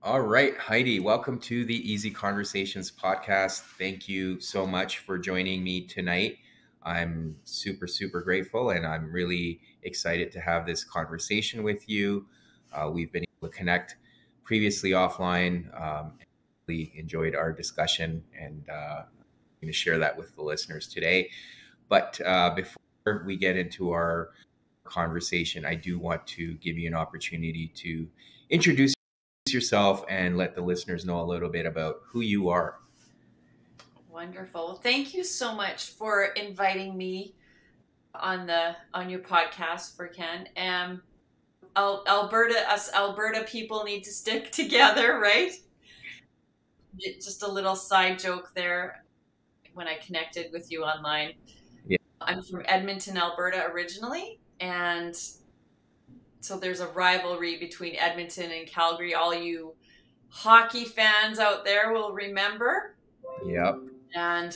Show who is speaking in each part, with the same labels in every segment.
Speaker 1: All right, Heidi, welcome to the Easy Conversations podcast. Thank you so much for joining me tonight. I'm super grateful and I'm really excited to have this conversation with you. We've been able to connect previously offline. Really enjoyed our discussion and I'm going to share that with the listeners today. But before we get into our conversation, I do want to give you an opportunity to introduce yourself and let the listeners know a little bit about who you are.
Speaker 2: Wonderful. Well, thank you so much for inviting me on your podcast, Furkhan. Us Alberta people need to stick together, right? Just a little side joke there when I connected with you online.
Speaker 1: Yeah.
Speaker 2: I'm from Edmonton, Alberta originally, and so there's a rivalry between Edmonton and Calgary. All you hockey fans out there will remember.
Speaker 1: Yep.
Speaker 2: And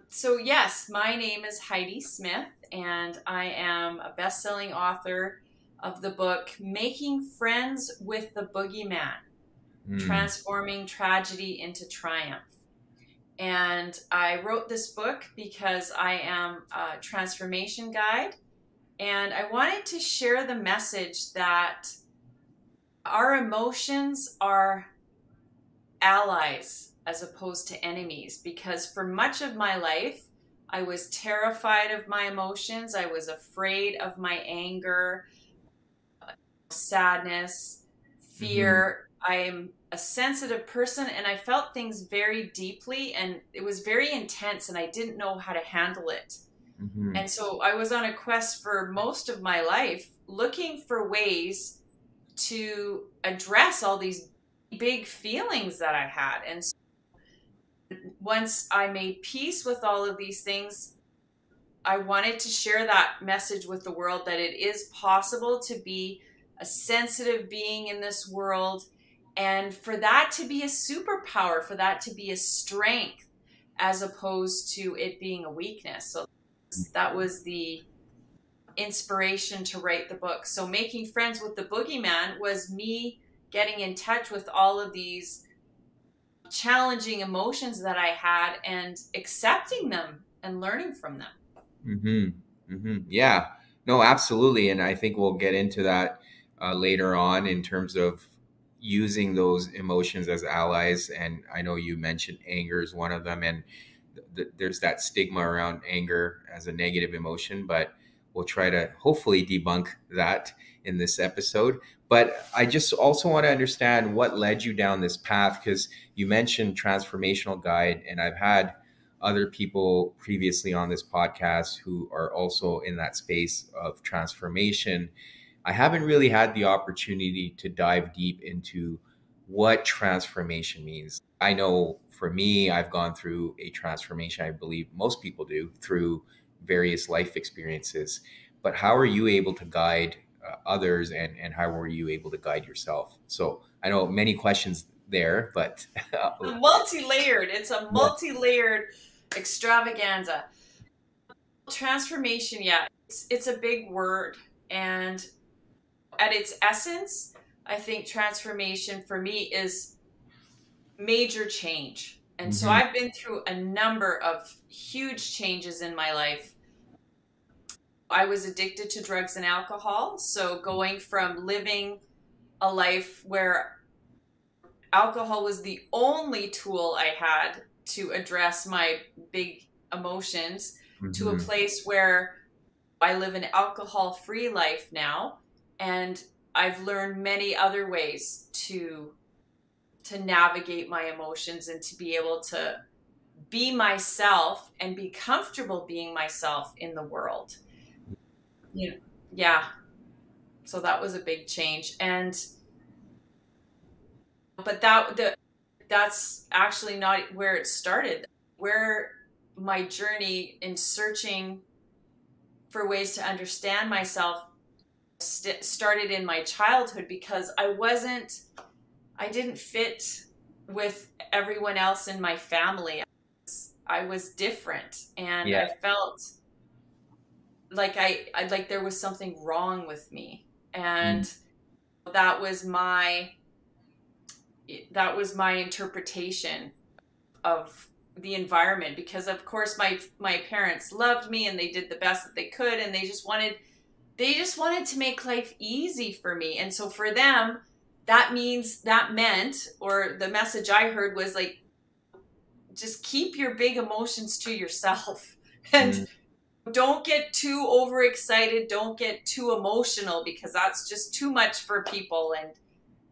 Speaker 2: so, yes, my name is Heidi Smith, and I am a best-selling author of the book Making Friends with the Boogeyman, Transforming Tragedy into Triumph. And I wrote this book because I am a transformation guide, and I wanted to share the message that our emotions are allies as opposed to enemies, because for much of my life, I was terrified of my emotions. I was afraid of my anger, sadness, fear. I am a sensitive person and I felt things very deeply and it was very intense and I didn't know how to handle it. And so I was on a quest for most of my life looking for ways to address all these big feelings that I had. And so once I made peace with all of these things, I wanted to share that message with the world that it is possible to be a sensitive being in this world, and for that to be a superpower, for that to be a strength, as opposed to it being a weakness. So that was the inspiration to write the book. So Making Friends with the Boogeyman was me getting in touch with all of these challenging emotions that I had and accepting them and learning from them.
Speaker 1: Yeah, no, absolutely. And I think we'll get into that later on in terms of using those emotions as allies. And I know you mentioned anger is one of them. And there's that stigma around anger as a negative emotion, but we'll try to hopefully debunk that in this episode. But I just also want to understand what led you down this path, because you mentioned transformational guide, and I've had other people previously on this podcast who are also in that space of transformation. I haven't really had the opportunity to dive deep into what transformation means. I know for me, I've gone through a transformation. I believe most people do through various life experiences. But how are you able to guide others, and how were you able to guide yourself? So I know many questions there, but
Speaker 2: multi-layered. It's a multi-layered extravaganza. Transformation, yeah, it's a big word, and at its essence, I think transformation for me is major change. And so I've been through a number of huge changes in my life. I was addicted to drugs and alcohol. So going from living a life where alcohol was the only tool I had to address my big emotions to a place where I live an alcohol-free life now. And I've learned many other ways to navigate my emotions and to be able to be myself and be comfortable being myself in the world. Yeah. So that was a big change. But that's actually not where it started. Where my journey in searching for ways to understand myself started in my childhood, because I didn't fit with everyone else in my family. I was different, and I felt like like there was something wrong with me, and that was my that was my interpretation of the environment, because of course my parents loved me and they did the best that they could, and they just wanted to make life easy for me. And so for them, that meant, or the message I heard was like, just keep your big emotions to yourself and
Speaker 1: Mm.
Speaker 2: don't get too overexcited, don't get too emotional, because that's just too much for people, and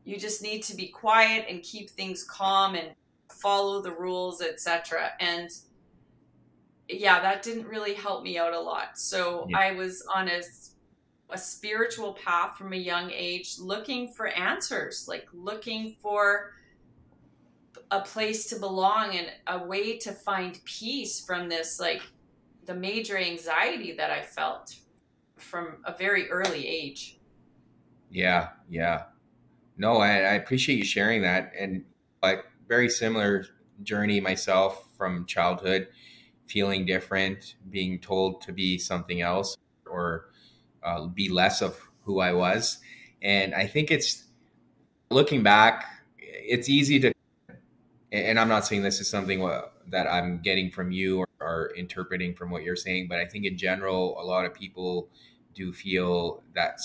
Speaker 2: you just need to be quiet and keep things calm and follow the rules, etc. And yeah, that didn't really help me out a lot. So
Speaker 1: Yeah.
Speaker 2: I was on a spiritual path from a young age, looking for answers, like looking for a place to belong and a way to find peace from this, like the major anxiety that I felt from a very early age.
Speaker 1: Yeah. Yeah. No, I appreciate you sharing that. And like very similar journey myself from childhood, feeling different, being told to be something else or be less of who I was. And I think it's looking back, it's easy to, and I'm not saying this is something that I'm getting from you or interpreting from what you're saying, but I think in general, a lot of people do feel that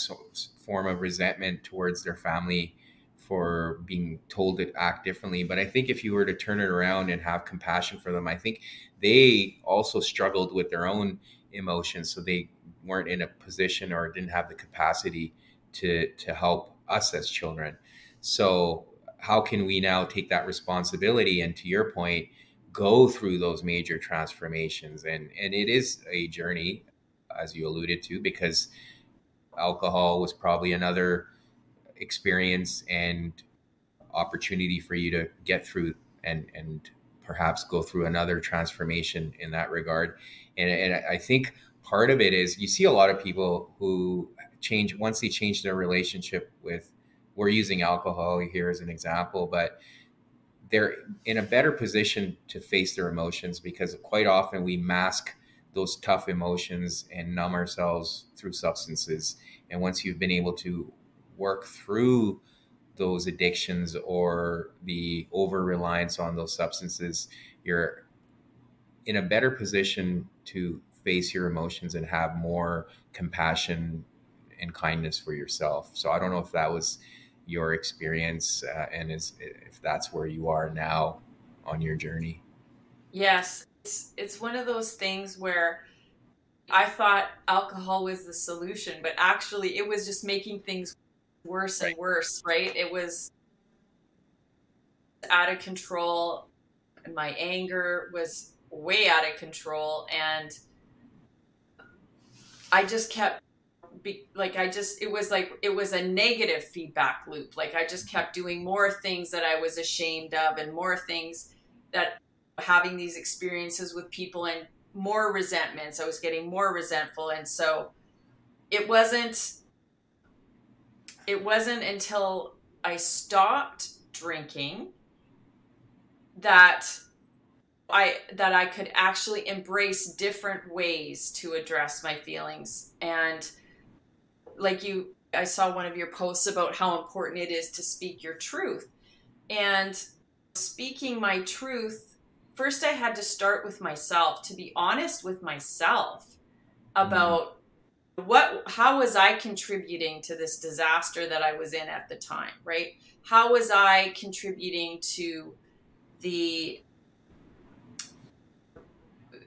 Speaker 1: form of resentment towards their family for being told to act differently. But I think if you were to turn it around and have compassion for them, I think they also struggled with their own emotions. So they weren't in a position or didn't have the capacity to help us as children. So how can we now take that responsibility and, to your point, go through those major transformations? And it is a journey, as you alluded to, because alcohol was probably another experience and opportunity for you to get through and perhaps go through another transformation in that regard. And I think part of it is you see a lot of people who change once they change their relationship with, we're using alcohol here as an example, but they're in a better position to face their emotions, because quite often we mask those tough emotions and numb ourselves through substances. And once you've been able to work through those addictions or the over reliance on those substances, you're in a better position to face your emotions and have more compassion and kindness for yourself. So I don't know if that was your experience, and if that's where you are now on your journey.
Speaker 2: Yes, it's one of those things where I thought alcohol was the solution, but actually it was just making things worse and
Speaker 1: Right.
Speaker 2: worse, right? It was out of control. My anger was way out of control, and I just kept it was a negative feedback loop. Like I just kept doing more things that I was ashamed of, and more things that, having these experiences with people, and more resentments. I was getting more resentful. And so it wasn't it wasn't until I stopped drinking that I could actually embrace different ways to address my feelings. And I saw one of your posts about how important it is to speak your truth. And speaking my truth, first I had to start with myself, to be honest with myself
Speaker 1: Mm.
Speaker 2: about how was I contributing to this disaster that I was in at the time, right? How was I contributing to the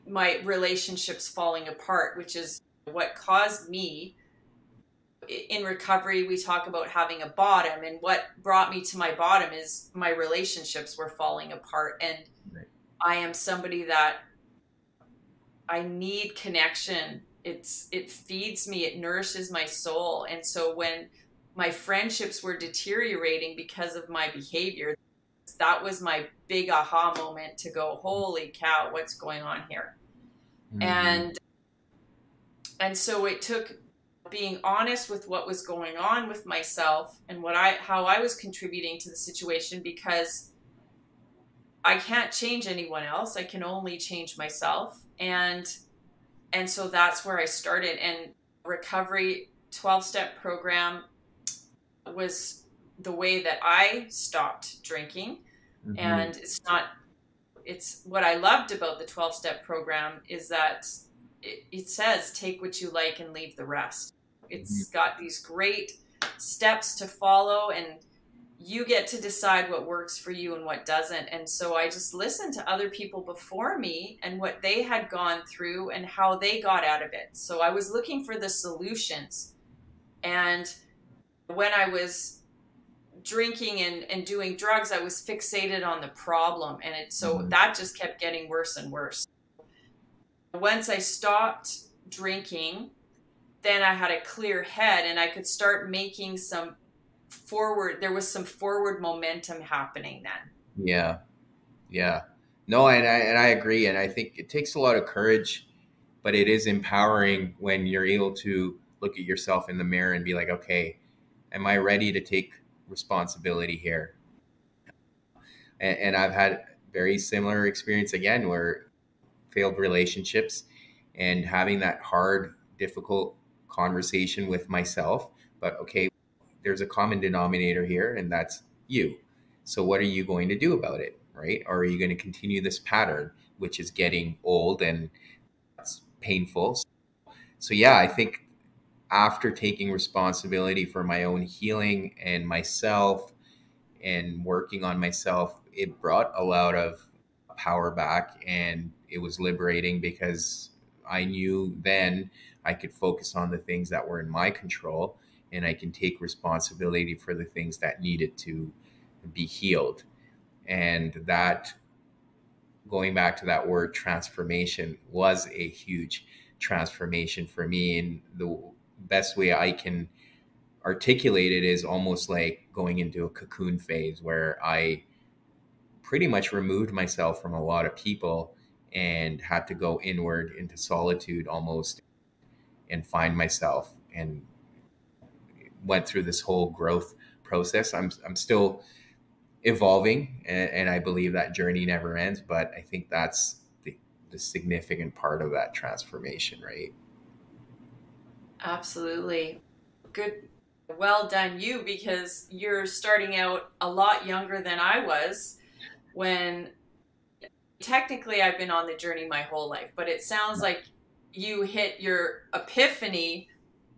Speaker 2: my relationships falling apart, which is what caused me. In recovery, we talk about having a bottom, and what brought me to my bottom is my relationships were falling apart. And
Speaker 1: Right.
Speaker 2: I am somebody that I need connection. It feeds me, it nourishes my soul. And so when my friendships were deteriorating because of my behavior, that was my big aha moment to go, holy cow, what's going on here?
Speaker 1: Mhm.
Speaker 2: And so it took being honest with what was going on with myself and how I was contributing to the situation, because I can't change anyone else. I can only change myself. And so that's where I started. And recovery 12-step program was the way that I stopped drinking.
Speaker 1: Mm-hmm.
Speaker 2: And it's what I loved about the 12-step program is that it says take what you like and leave the rest.
Speaker 1: Mm-hmm.
Speaker 2: It's got these great steps to follow, and you get to decide what works for you and what doesn't. And so I just listened to other people before me and what they had gone through and how they got out of it. So I was looking for the solutions. And when I was drinking and doing drugs, I was fixated on the problem. And so
Speaker 1: Mm-hmm.
Speaker 2: that just kept getting worse and worse. Once I stopped drinking, then I had a clear head and I could start making there was some forward momentum happening then.
Speaker 1: Yeah. Yeah. No, and I agree. And I think it takes a lot of courage, but it is empowering when you're able to look at yourself in the mirror and be like, okay, am I ready to take responsibility here? And I've had very similar experience again where failed relationships and having that hard, difficult conversation with myself. But okay, there's a common denominator here, and that's you. So what are you going to do about it, right? Or are you going to continue this pattern, which is getting old and it's painful? So yeah, I think after taking responsibility for my own healing and myself and working on myself, it brought a lot of power back, and it was liberating because I knew then I could focus on the things that were in my control, and I can take responsibility for the things that needed to be healed. And that, going back to that word transformation, was a huge transformation for me. And the best way I can articulate it is almost like going into a cocoon phase where I pretty much removed myself from a lot of people and had to go inward into solitude almost and find myself, and went through this whole growth process. I'm still evolving, and I believe that journey never ends, but I think that's the significant part of that transformation, right?
Speaker 2: Absolutely. Good. Well done, you, because you're starting out a lot younger than I was when technically I've been on the journey my whole life, but it sounds like you hit your epiphany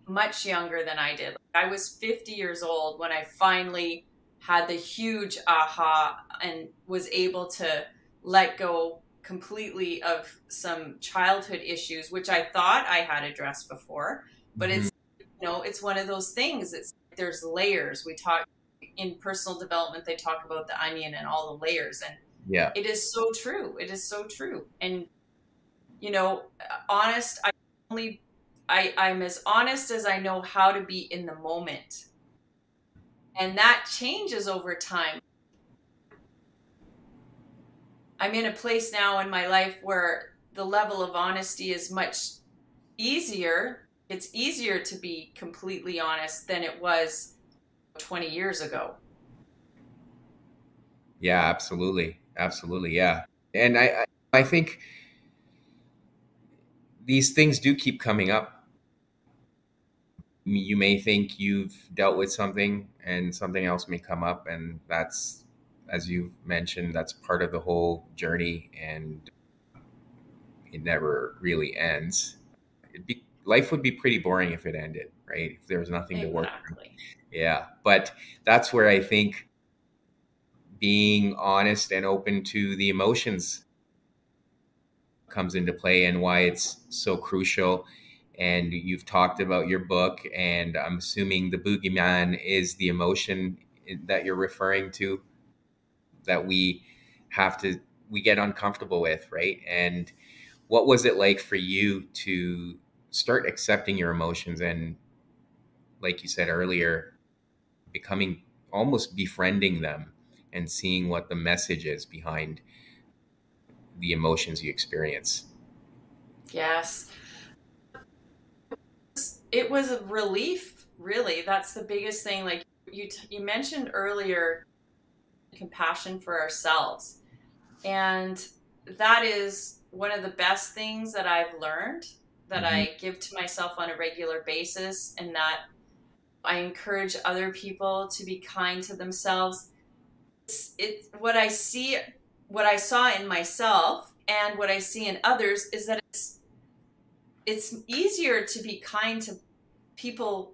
Speaker 2: much younger than I did. I was 50 years old when I finally had the huge aha and was able to let go completely of some childhood issues, which I thought I had addressed before. But
Speaker 1: Mm-hmm.
Speaker 2: it's one of those things. There's layers. We talk in personal development, they talk about the onion and all the layers. And
Speaker 1: Yeah.
Speaker 2: it is so true. It is so true. And, you know, honest, I'm as honest as I know how to be in the moment. And that changes over time. I'm in a place now in my life where the level of honesty is much easier. It's easier to be completely honest than it was 20 years ago.
Speaker 1: Yeah, absolutely. Absolutely. Yeah. And I think these things do keep coming up. You may think you've dealt with something and something else may come up, and that's, as you've mentioned, that's part of the whole journey, and it never really ends. Life would be pretty boring if it ended, right? If there was nothing to work through.
Speaker 2: Exactly.
Speaker 1: Yeah, but that's where I think being honest and open to the emotions comes into play, and why it's so crucial. And you've talked about your book, and I'm assuming the boogeyman is the emotion that you're referring to, that we get uncomfortable with, right? And what was it like for you to start accepting your emotions and, like you said earlier, becoming, almost befriending them, and seeing what the message is behind the emotions you experience?
Speaker 2: Yes. It was a relief, really. That's the biggest thing. Like you mentioned earlier, compassion for ourselves. And that is one of the best things that I've learned that
Speaker 1: Hmm.
Speaker 2: I give to myself on a regular basis. And that I encourage other people to be kind to themselves. It's what I see, what I saw in myself and what I see in others is that it's easier to be kind to people,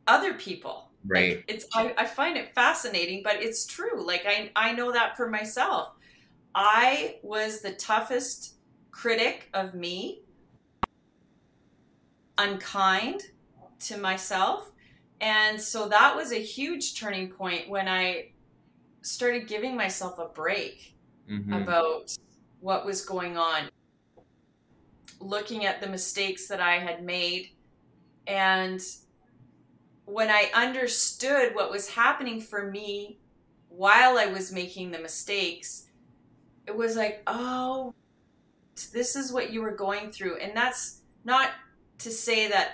Speaker 2: other people. Like,
Speaker 1: Right.
Speaker 2: I find it fascinating, but it's true. Like, I know that for myself. I was the toughest critic of me, unkind to myself. And so that was a huge turning point when I started giving myself a break about what was going on, looking at the mistakes that I had made. And when I understood what was happening for me while I was making the mistakes, it was like, oh, this is what you were going through. And that's not to say that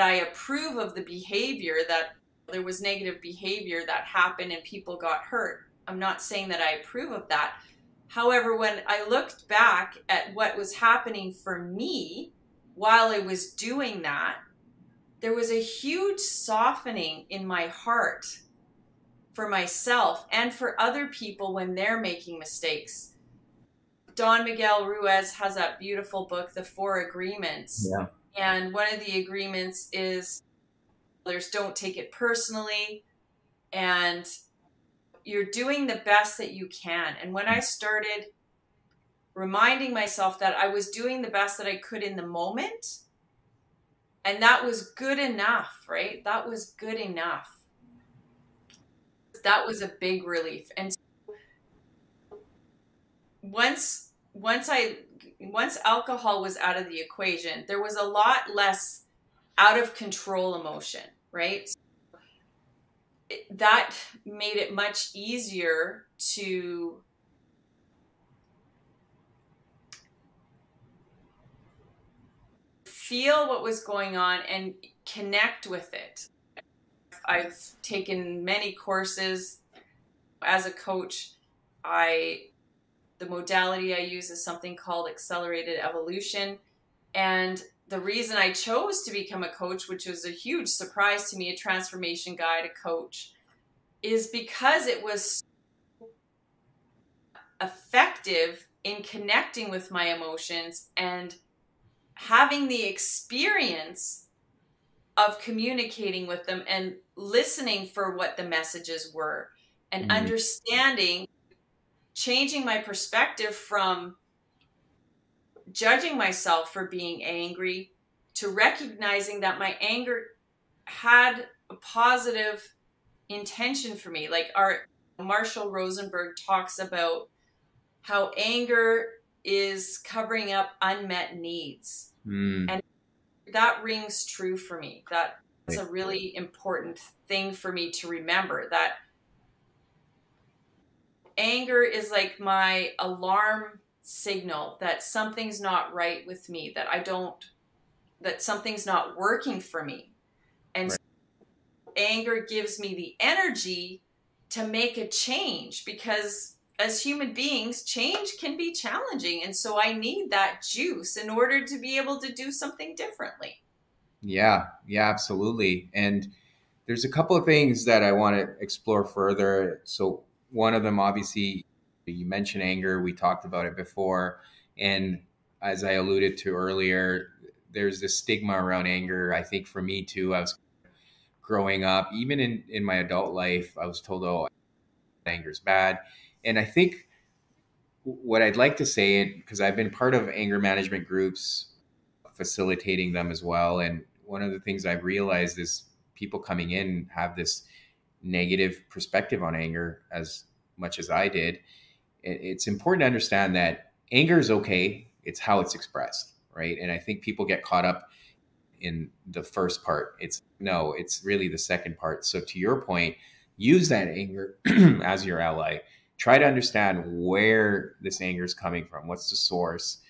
Speaker 2: I approve of the behavior, that there was negative behavior that happened and people got hurt. I'm not saying that I approve of that. However, when I looked back at what was happening for me while I was doing that, there was a huge softening in my heart for myself and for other people when they're making mistakes. Don Miguel Ruiz has that beautiful book, The Four Agreements.
Speaker 1: Yeah.
Speaker 2: And one of the agreements is there's don't take it personally, and you're doing the best that you can. And when I started reminding myself that I was doing the best that I could in the moment, and that was good enough, right? That was good enough. That was a big relief. And once alcohol was out of the equation, there was a lot less out of control emotion, right? That made it much easier to feel what was going on and connect with it. I've taken many courses as a coach. The modality I use is something called accelerated evolution. And the reason I chose to become a coach, which was a huge surprise to me, a transformation guide, a coach, is because it was so effective in connecting with my emotions and having the experience of communicating with them and listening for what the messages were and understanding, changing my perspective from judging myself for being angry to recognizing that my anger had a positive intention for me. Like our Marshall Rosenberg talks about how anger is covering up unmet needs. And that rings true for me. That's a really important thing for me to remember, that anger is like my alarm signal that something's not right with me, that something's not working for me. And so anger gives me the energy to make a change, because as human beings, change can be challenging. And so I need that juice in order to be able to do something differently.
Speaker 1: Yeah, absolutely. And there's a couple of things that I want to explore further. So one of them, obviously, you mentioned anger. We talked about it before. And as I alluded to earlier, there's this stigma around anger. I think for me too, I was growing up, even in my adult life, I was told, oh, anger's bad. And I think what I'd like to say, because I've been part of anger management groups, facilitating them as well. And one of the things I've realized is people coming in have this negative perspective on anger as much as I did. It's important to understand that anger is okay. It's how it's expressed, right? And I think people get caught up in the first part. It's really the second part. So to your point, use that anger as your ally. Try to understand where this anger is coming from. What's the source?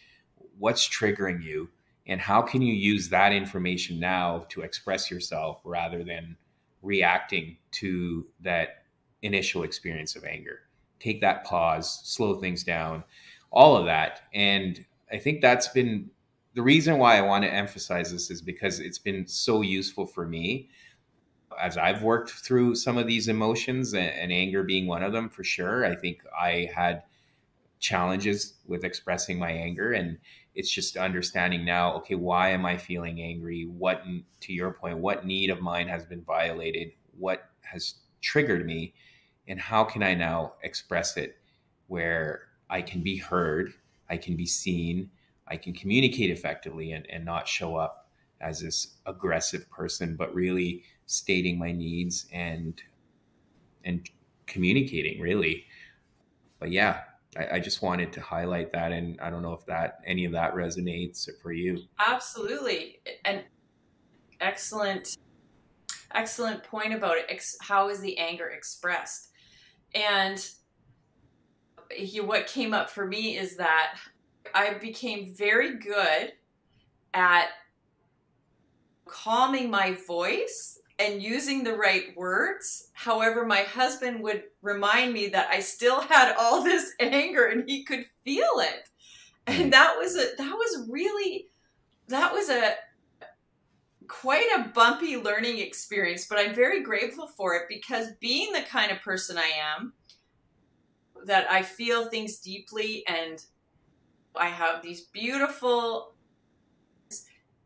Speaker 1: What's triggering you? And how can you use that information now to express yourself rather than reacting to that initial experience of anger? Take that pause, slow things down, all of that. And I think that's been the reason why I want to emphasize this is because it's been so useful for me as I've worked through some of these emotions, and anger being one of them for sure. I think I had challenges with expressing my anger, and it's just understanding now, okay, why am I feeling angry? What, to your point, what need of mine has been violated? What has triggered me? And how can I now express it where I can be heard, I can be seen, I can communicate effectively, and not show up as this aggressive person, but really stating my needs and communicating really. But yeah, I just wanted to highlight that, and I don't know if that any of that resonates for you.
Speaker 2: Absolutely. An excellent, excellent point about it. How is the anger expressed? And what came up for me is that I became very good at calming my voice and using the right words. However, my husband would remind me that I still had all this anger and he could feel it. And that was a quite a bumpy learning experience, but I'm very grateful for it, because being the kind of person I am, that I feel things deeply and I have these beautiful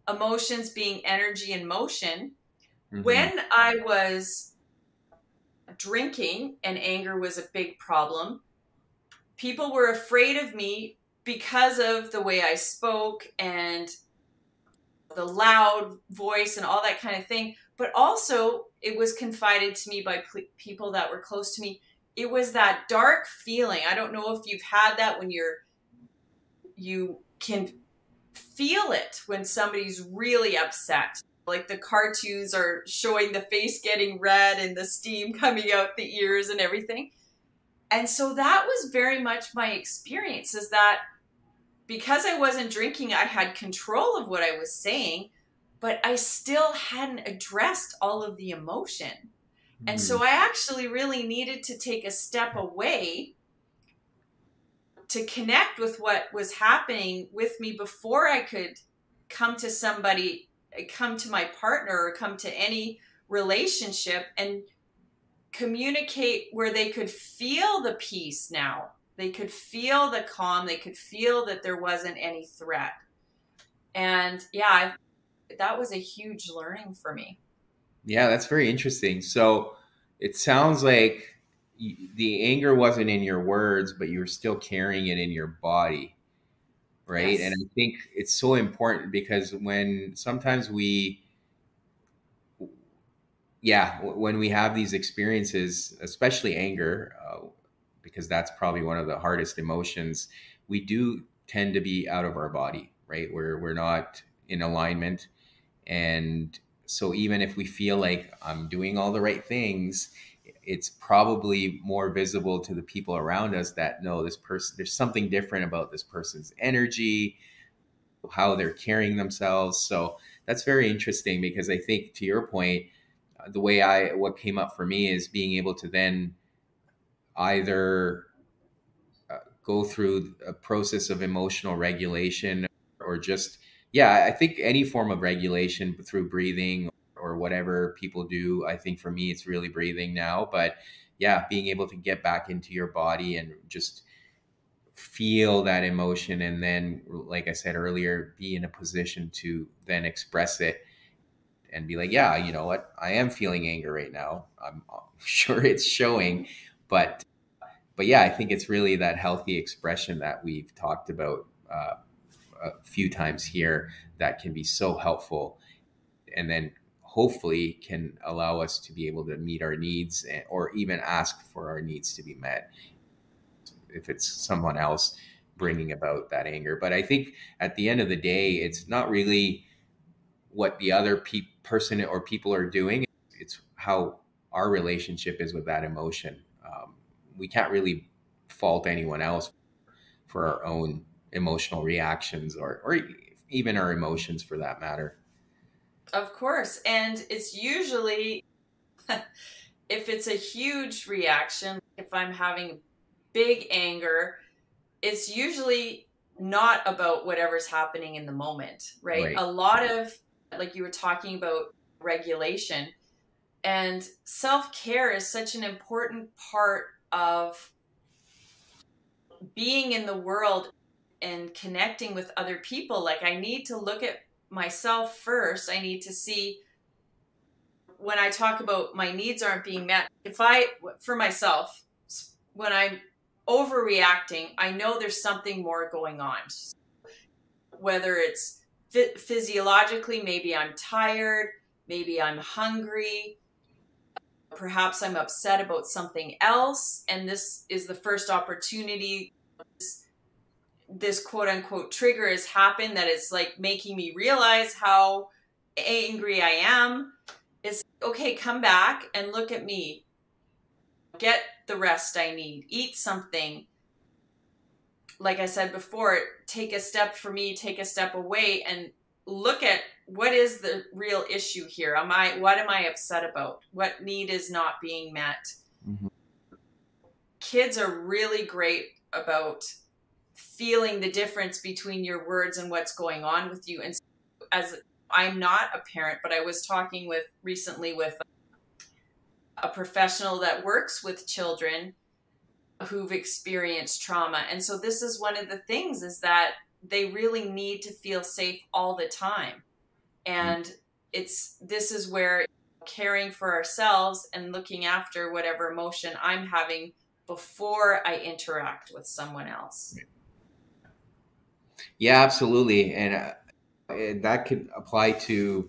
Speaker 2: emotions being energy and motion. Mm-hmm. When I was drinking and anger was a big problem, people were afraid of me because of the way I spoke and the loud voice and all that kind of thing. But also it was confided to me by people that were close to me. It was that dark feeling. I don't know if you've had that when you can feel it when somebody's really upset. Like the cartoons are showing the face getting red and the steam coming out the ears and everything. And so that was very much my experience, is that because I wasn't drinking, I had control of what I was saying, but I still hadn't addressed all of the emotion. And so I actually really needed to take a step away to connect with what was happening with me before I could come to somebody, come to my partner, or come to any relationship and communicate where they could feel the peace now. They could feel the calm. They could feel that there wasn't any threat. And yeah, that was a huge learning for me.
Speaker 1: Yeah, that's very interesting. So it sounds like the anger wasn't in your words, but you were still carrying it in your body, right? Yes. And I think it's so important, because when sometimes when we have these experiences, especially anger, because that's probably one of the hardest emotions, we do tend to be out of our body, right? We're not in alignment. And so even if we feel like I'm doing all the right things, it's probably more visible to the people around us that, no, this person, there's something different about this person's energy, how they're carrying themselves. So that's very interesting, because I think, to your point, what came up for me is being able to then either go through a process of emotional regulation, or just, I think any form of regulation through breathing or whatever people do. I think for me, it's really breathing now, but yeah, being able to get back into your body and just feel that emotion. And then, like I said earlier, be in a position to then express it and be like, yeah, you know what? I am feeling anger right now. I'm sure it's showing, but yeah, I think it's really that healthy expression that we've talked about a few times here that can be so helpful, and then hopefully can allow us to be able to meet our needs, or even ask for our needs to be met if it's someone else bringing about that anger. But I think at the end of the day, it's not really what the other person or people are doing. It's how our relationship is with that emotion. We can't really fault anyone else for our own emotional reactions, or even our emotions for that matter.
Speaker 2: Of course. And it's usually, if it's a huge reaction, if I'm having big anger, it's usually not about whatever's happening in the moment, right?
Speaker 1: Right.
Speaker 2: A lot of, like you were talking about, regulation, and self-care is such an important part of being in the world and connecting with other people. Like, I need to look at myself first. I need to see, when I talk about my needs aren't being met, for myself, when I'm overreacting, I know there's something more going on. Whether it's physiologically, maybe I'm tired, maybe I'm hungry, perhaps I'm upset about something else, and this is the first opportunity this quote unquote trigger has happened, that it's like making me realize how angry I am. It's okay, come back and look at me, get the rest I need, eat something. Like I said before, take a step for me, take a step away, and look at what is the real issue here. What am I upset about? What need is not being met? Mm-hmm. Kids are really great about feeling the difference between your words and what's going on with you. And as I'm not a parent, but I was talking recently with a professional that works with children who've experienced trauma. And so this is one of the things, is that they really need to feel safe all the time. And this is where caring for ourselves and looking after whatever emotion I'm having before I interact with someone else.
Speaker 1: Yeah, absolutely. And that could apply to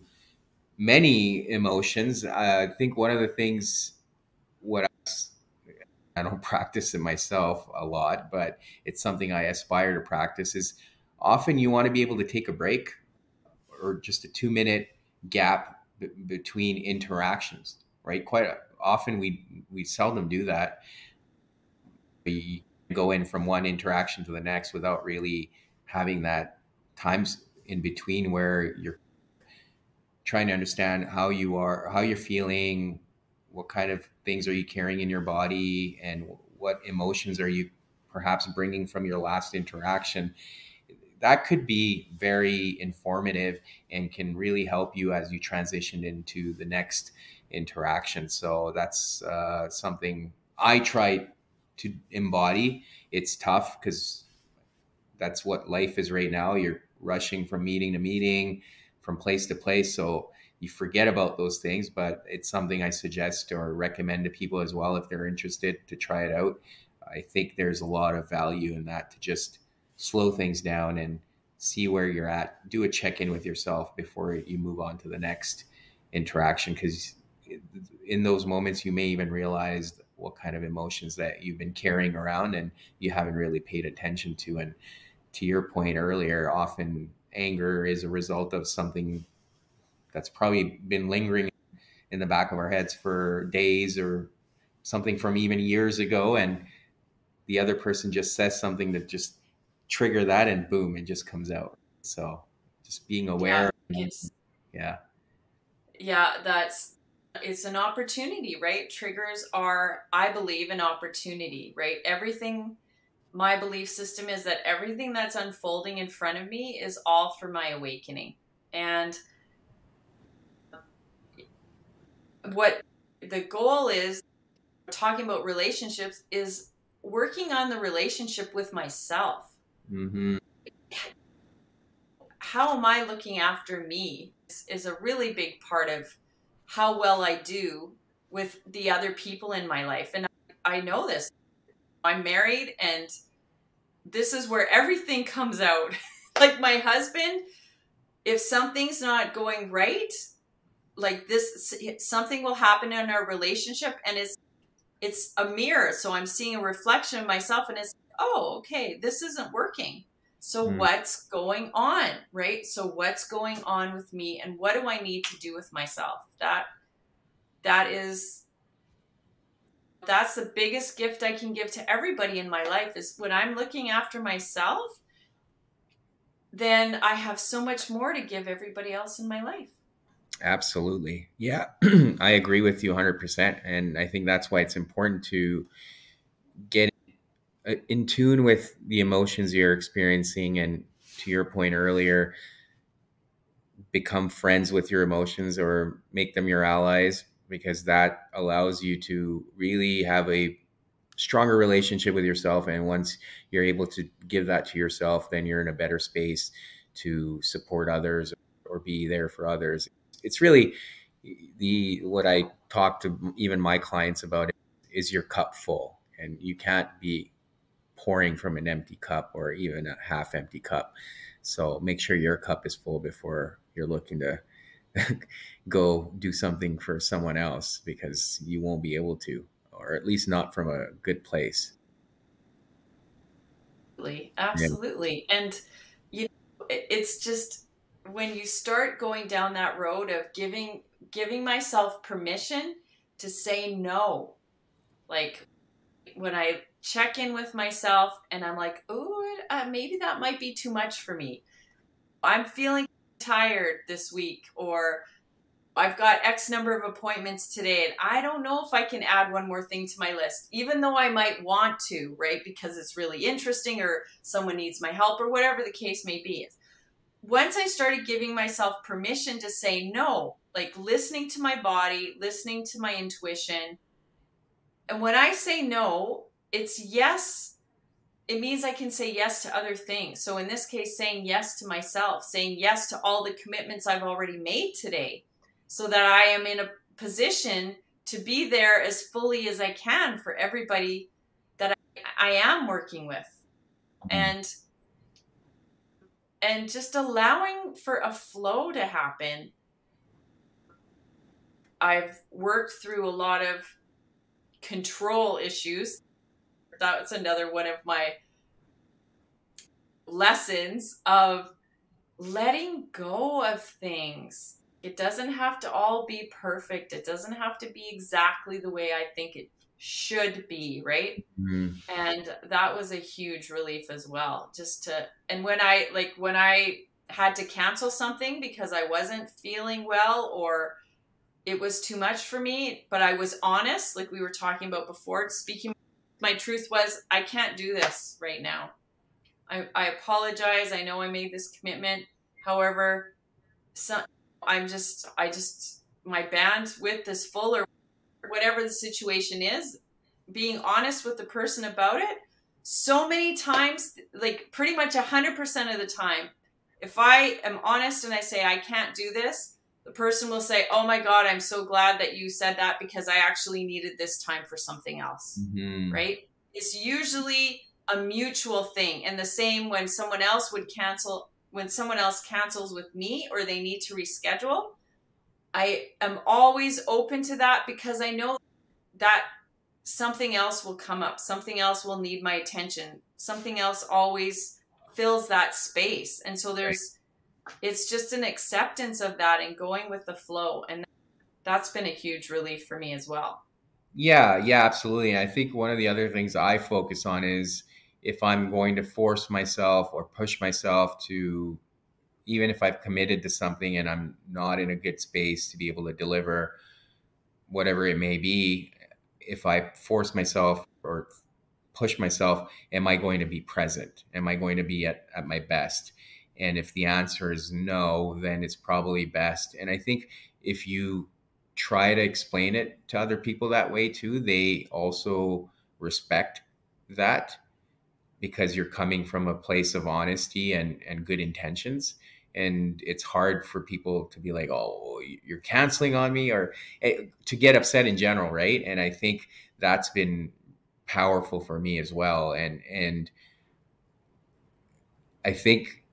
Speaker 1: many emotions. I think one of the things, what I don't practice it myself a lot, but it's something I aspire to practice, is often you want to be able to take a break, or just a 2-minute gap between interactions, right? Quite often we seldom do that. We go in from one interaction to the next without really having that times in between where you're trying to understand how you're feeling, what kind of things are you carrying in your body, and what emotions are you perhaps bringing from your last interaction. That could be very informative and can really help you as you transition into the next interaction. So that's something I try to embody. It's tough because that's what life is right now. You're rushing from meeting to meeting, from place to place. So you forget about those things, but it's something I suggest or recommend to people as well if they're interested to try it out. I think there's a lot of value in that, to just slow things down and see where you're at. Do a check-in with yourself before you move on to the next interaction, because in those moments you may even realize what kind of emotions that you've been carrying around and you haven't really paid attention to. And to your point earlier, often anger is a result of something that's probably been lingering in the back of our heads for days, or something from even years ago, and the other person just says something that just trigger that, and boom, it just comes out. So just being aware.
Speaker 2: Yeah, it's an opportunity, right? Triggers are, I believe, an opportunity, right? My belief system is that everything that's unfolding in front of me is all for my awakening. And what the goal is, talking about relationships, is working on the relationship with myself. Mm-hmm. How am I looking after me is a really big part of how well I do with the other people in my life. And I know this. I'm married, and this is where everything comes out. Like my husband, if something's not going right, like this, something will happen in our relationship, and it's a mirror. So I'm seeing a reflection of myself, and it's, oh, okay, this isn't working. So what's going on, right? So what's going on with me, and what do I need to do with myself? That's the biggest gift I can give to everybody in my life, is when I'm looking after myself, then I have so much more to give everybody else in my life.
Speaker 1: Absolutely. Yeah, I agree with you 100%. And I think that's why it's important to get in tune with the emotions you're experiencing, and to your point earlier, become friends with your emotions or make them your allies, because that allows you to really have a stronger relationship with yourself. And once you're able to give that to yourself, then you're in a better space to support others or be there for others. It's really the what I talk to even my clients about is your cup full, and you can't be pouring from an empty cup or even a half empty cup. So make sure your cup is full before you're looking to go do something for someone else, because you won't be able to, or at least not from a good place. Yeah.
Speaker 2: Absolutely. And it's just when you start going down that road of giving myself permission to say no. Like when I check in with myself and I'm like, oh, maybe that might be too much for me. I'm feeling tired this week, or I've got X number of appointments today, and I don't know if I can add one more thing to my list, even though I might want to, right? Because it's really interesting, or someone needs my help, or whatever the case may be. Once I started giving myself permission to say no, like listening to my body, listening to my intuition. And when I say no, it's yes. It means I can say yes to other things. So in this case, saying yes to myself, saying yes to all the commitments I've already made today, so that I am in a position to be there as fully as I can for everybody that I am working with.
Speaker 1: Mhm.
Speaker 2: And just allowing for a flow to happen. I've worked through a lot of control issues. That's another one of my lessons of letting go of things. It doesn't have to all be perfect. It doesn't have to be exactly the way I think it should be, right?
Speaker 1: Mhm.
Speaker 2: And that was a huge relief as well. And when I had to cancel something because I wasn't feeling well or it was too much for me, but I was honest, like we were talking about before, speaking my truth was, I can't do this right now. I apologize. I know I made this commitment. However, so my bandwidth is full, or whatever the situation is. Being honest with the person about it. So many times, like pretty much 100% of the time, if I am honest and I say I can't do this, the person will say, "Oh my God, I'm so glad that you said that because I actually needed this time for something else."
Speaker 1: Mhm.
Speaker 2: Right? It's usually a mutual thing. And the same when someone else cancels with me or they need to reschedule, I am always open to that because I know that something else will come up. Something else will need my attention. Something else always fills that space. And so
Speaker 1: Right.
Speaker 2: it's just an acceptance of that and going with the flow. And that's been a huge relief for me as well.
Speaker 1: Yeah, yeah, absolutely. And I think one of the other things I focus on is if I'm going to force myself or push myself to, even if I've committed to something and I'm not in a good space to be able to deliver whatever it may be, if I force myself or push myself, am I going to be present? Am I going to be at my best? And if the answer is no, then it's probably best. And I think if you try to explain it to other people that way too, they also respect that, because you're coming from a place of honesty and good intentions. And it's hard for people to be like, oh, you're canceling on me, or to get upset in general, right? And I think that's been powerful for me as well. And I think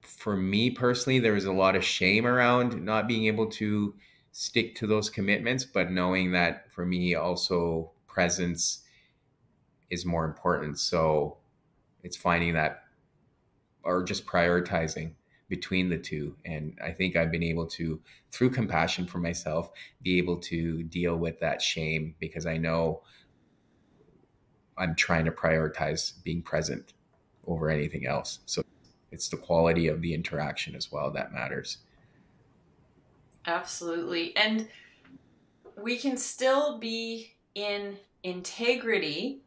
Speaker 1: for me personally, there was a lot of shame around not being able to stick to those commitments, but knowing that for me also presence is more important. So it's finding that, or just prioritizing between the two. And I think I've been able to, through compassion for myself, be able to deal with that shame, because I know I'm trying to prioritize being present over anything else. So it's the quality of the interaction as well that matters.
Speaker 2: Absolutely. And we can still be in integrity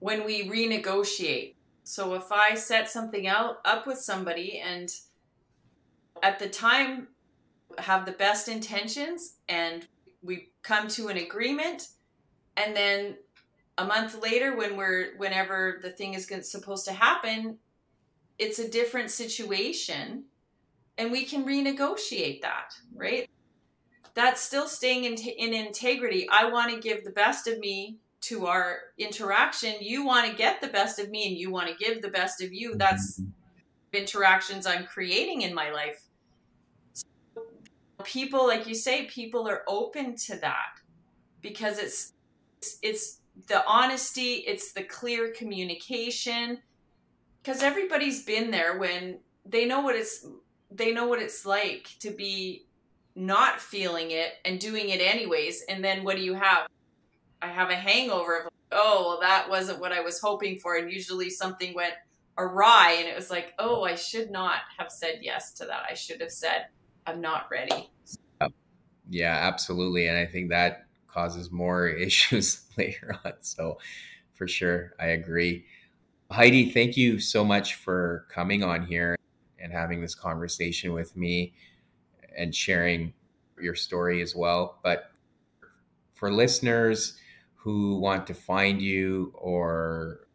Speaker 2: when we renegotiate. So if I set something up with somebody and at the time have the best intentions and we come to an agreement, and then a month later whenever the thing is supposed to happen, it's a different situation and we can renegotiate that, right? That's still staying in integrity. I want to give the best of me to our interaction. You want to get the best of me and you want to give the best of you. That's interactions I'm creating in my life. So people, like you say, people are open to that because it's the honesty, it's the clear communication, because everybody's been there when they know what it's like to be not feeling it and doing it anyways. And then what do you have? I have a hangover of, oh, well, that wasn't what I was hoping for. And usually something went awry and it was like, oh, I should not have said yes to that. I should have said, I'm not ready.
Speaker 1: Yeah, absolutely. And I think that causes more issues later on. So for sure, I agree. Heidi, thank you so much for coming on here and having this conversation with me and sharing your story as well. But for listeners who want to find you or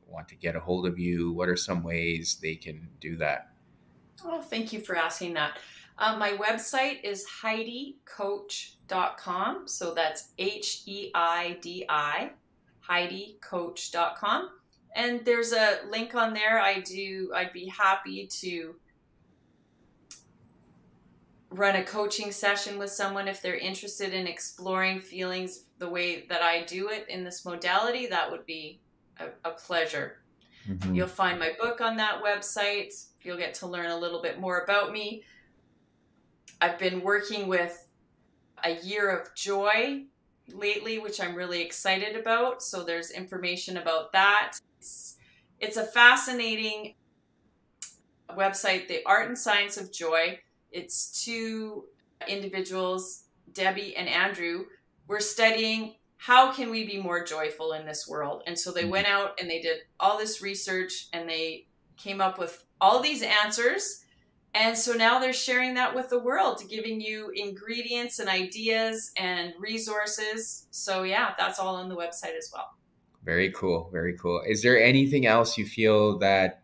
Speaker 1: want to get a hold of you, what are some ways they can do that?
Speaker 2: Oh, thank you for asking that. My website is HeidiCoach.com. So that's HEIDI, HeidiCoach.com. And there's a link on there. I'd be happy to run a coaching session with someone if they're interested in exploring feelings the way that I do it in this modality. That would be a pleasure. Mm-hmm. You'll find my book on that website. You'll get to learn a little bit more about me. I've been working with a year of joy lately, which I'm really excited about. So there's information about that. It's a fascinating website, The Art and Science of Joy. It's two individuals, Debbie and Andrew, were studying how can we be more joyful in this world. And so they went out and they did all this research and they came up with all these answers. And so now they're sharing that with the world, giving you ingredients and ideas and resources. So yeah, that's all on the website as well.
Speaker 1: Very cool. Very cool. Is there anything else you feel that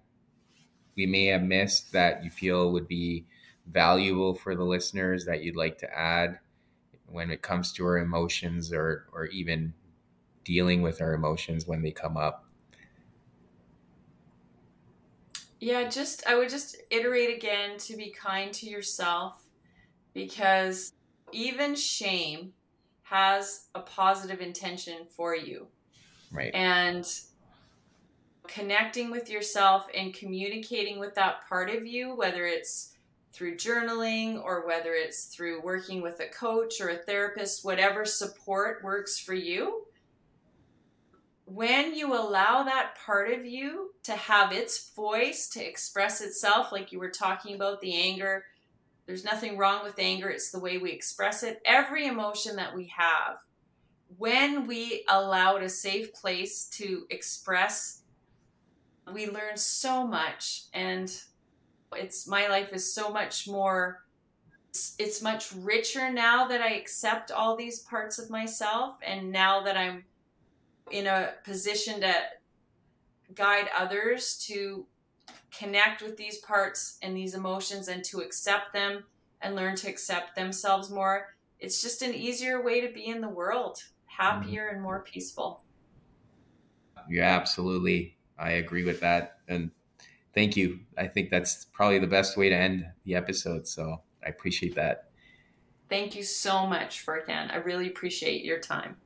Speaker 1: we may have missed that you feel would be valuable for the listeners that you'd like to add when it comes to our emotions or even dealing with our emotions when they come up?
Speaker 2: Yeah, I would just iterate again to be kind to yourself, because even shame has a positive intention for you.
Speaker 1: Right.
Speaker 2: And connecting with yourself and communicating with that part of you, whether it's through journaling or whether it's through working with a coach or a therapist, whatever support works for you. When you allow that part of you to have its voice, to express itself, like you were talking about the anger, there's nothing wrong with anger. It's the way we express it. Every emotion that we have, when we allow it a safe place to express, we learn so much. And my life is so much more, it's much richer now that I accept all these parts of myself. And now that I'm in a position to guide others to connect with these parts and these emotions and to accept them and learn to accept themselves more. It's just an easier way to be in the world, happier and more peaceful.
Speaker 1: Yeah, absolutely. I agree with that. And thank you. I think that's probably the best way to end the episode. So I appreciate that.
Speaker 2: Thank you so much, Furkhan. I really appreciate your time.